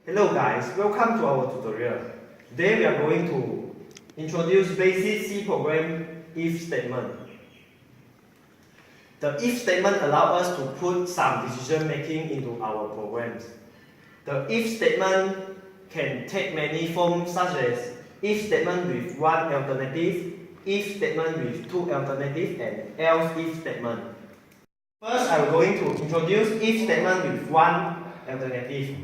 Hello guys, welcome to our tutorial. Today we are going to introduce basic C program if statement. The if statement allows us to put some decision making into our programs. The if statement can take many forms such as if statement with one alternative, if statement with two alternatives, and else if statement. First, I'm going to introduce if statement with one alternative.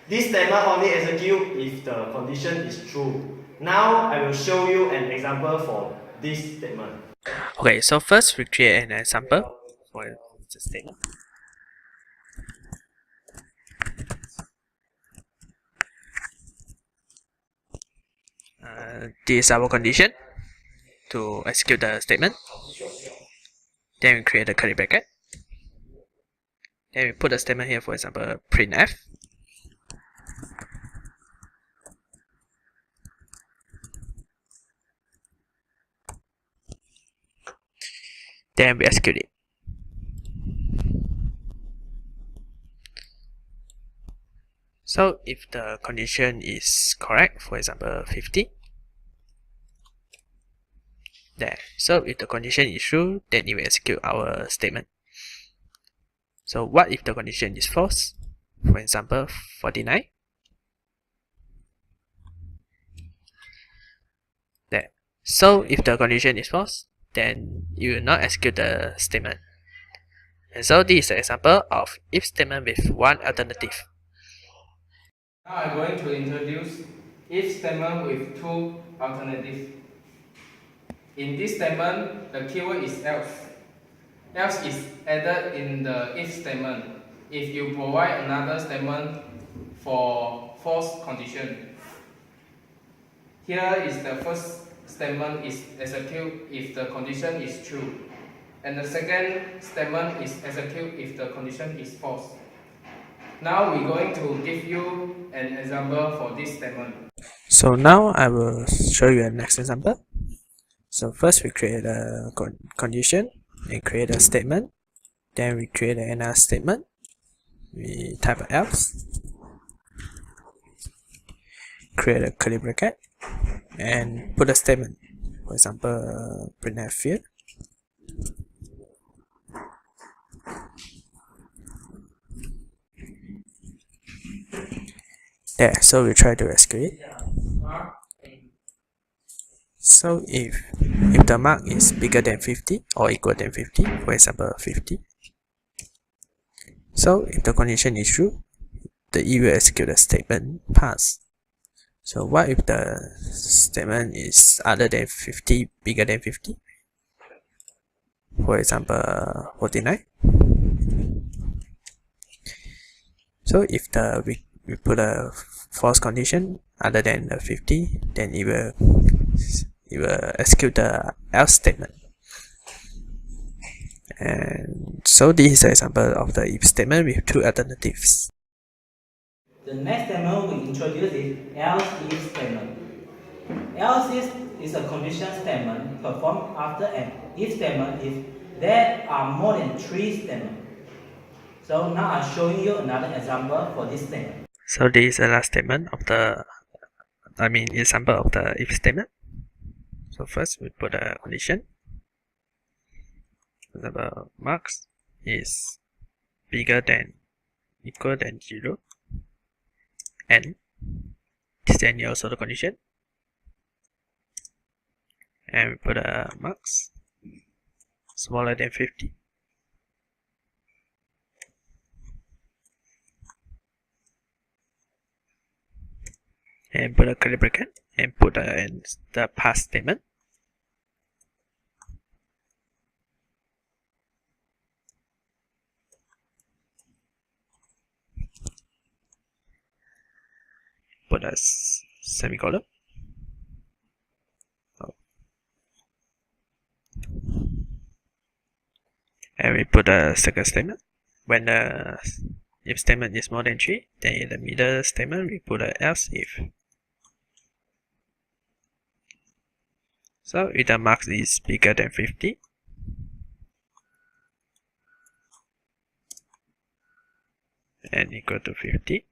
This statement only executes if the condition is true. Now, I will show you an example for this statement. Okay, so first we create an example for the statement. This is our condition to execute the statement. Then we create a curly bracket. Then we put the statement here, for example, printf. Then we execute it. So if the condition is correct, for example 50, there. So if the condition is true, then it will execute our statement. So what if the condition is false? For example 49, there. So if the condition is false, then you will not execute the statement. And so this is an example of if statement with one alternative. Now I'm going to introduce if statement with two alternatives. In this statement, the keyword is else. Else is added in the if statement if you provide another statement for false condition. Here is the first statement is execute if the condition is true, and the second statement is execute if the condition is false. Now we're going to give you an example for this statement. So now I will show you a next example. So first we create a condition and create a statement. Then we create another statement. We type else, create a curly bracket, and put a statement. For example, printf field. There, so we try to execute it. So if the mark is bigger than 50 or equal than 50, for example 50, so if the condition is true, the E will execute the statement pass. So what if the statement is other than 50, bigger than 50? For example 49. So if we put a false condition other than the 50, then it will execute the else statement. And so this is an example of the if statement with two alternatives. The next statement we introduce is else if statement. Else is a condition statement performed after an if statement if there are more than 3 statements. So now I'm showing you another example for this statement. So this is the last statement of example of the if statement. So first we put a condition. For example, marks is bigger than equal than 0, and then also the condition, and we put a marks smaller than 50. And put a curly bracket and put the pass statement. Put a semicolon. And we put a second statement. When the if statement is more than 3, then in the middle statement we put a else if. So if the marks is bigger than 50, and equal to 50,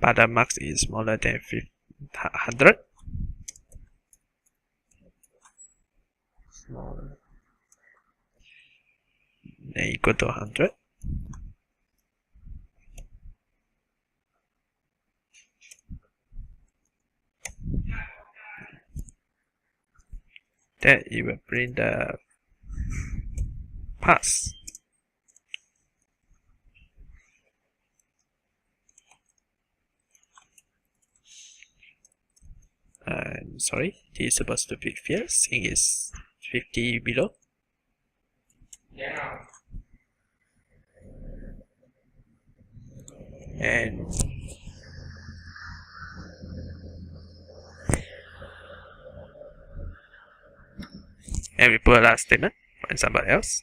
but the max is smaller than 100. Smaller than equal to 100. Then it will print the pass. Sorry, this is supposed to be fierce, since it's 50 below. Yeah. And we put a last statement, for example, else.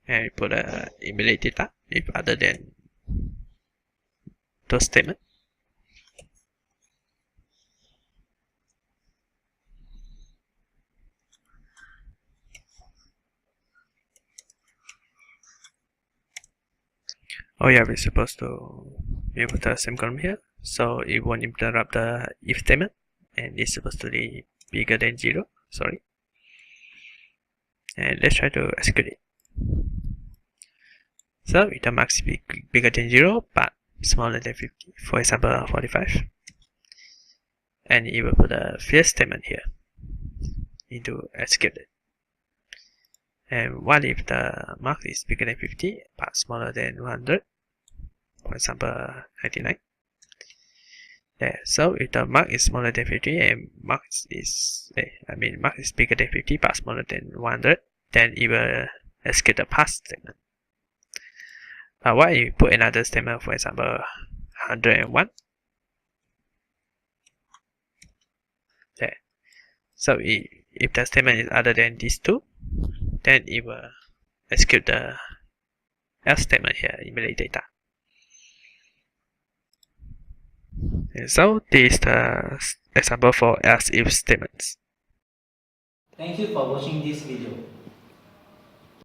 And we put a immediate data if other than those statements. Oh yeah, we're supposed to put the same column here, so it won't interrupt the if statement, and it's supposed to be bigger than 0. Sorry. And let's try to execute it. So if the max is bigger than 0 but smaller than 50, for example 45, and it will put a fierce statement here into execute it. And what if the max is bigger than 50 but smaller than 100, for example 99? There. So if the mark is smaller than 50 and max is bigger than 50 but smaller than 100, then it will execute the pass statement. But what if you put another statement, for example 101? There. So if the statement is other than these two, then it will execute the else statement here, immediate data. And so this is the example for else if statements. Thank you for watching this video.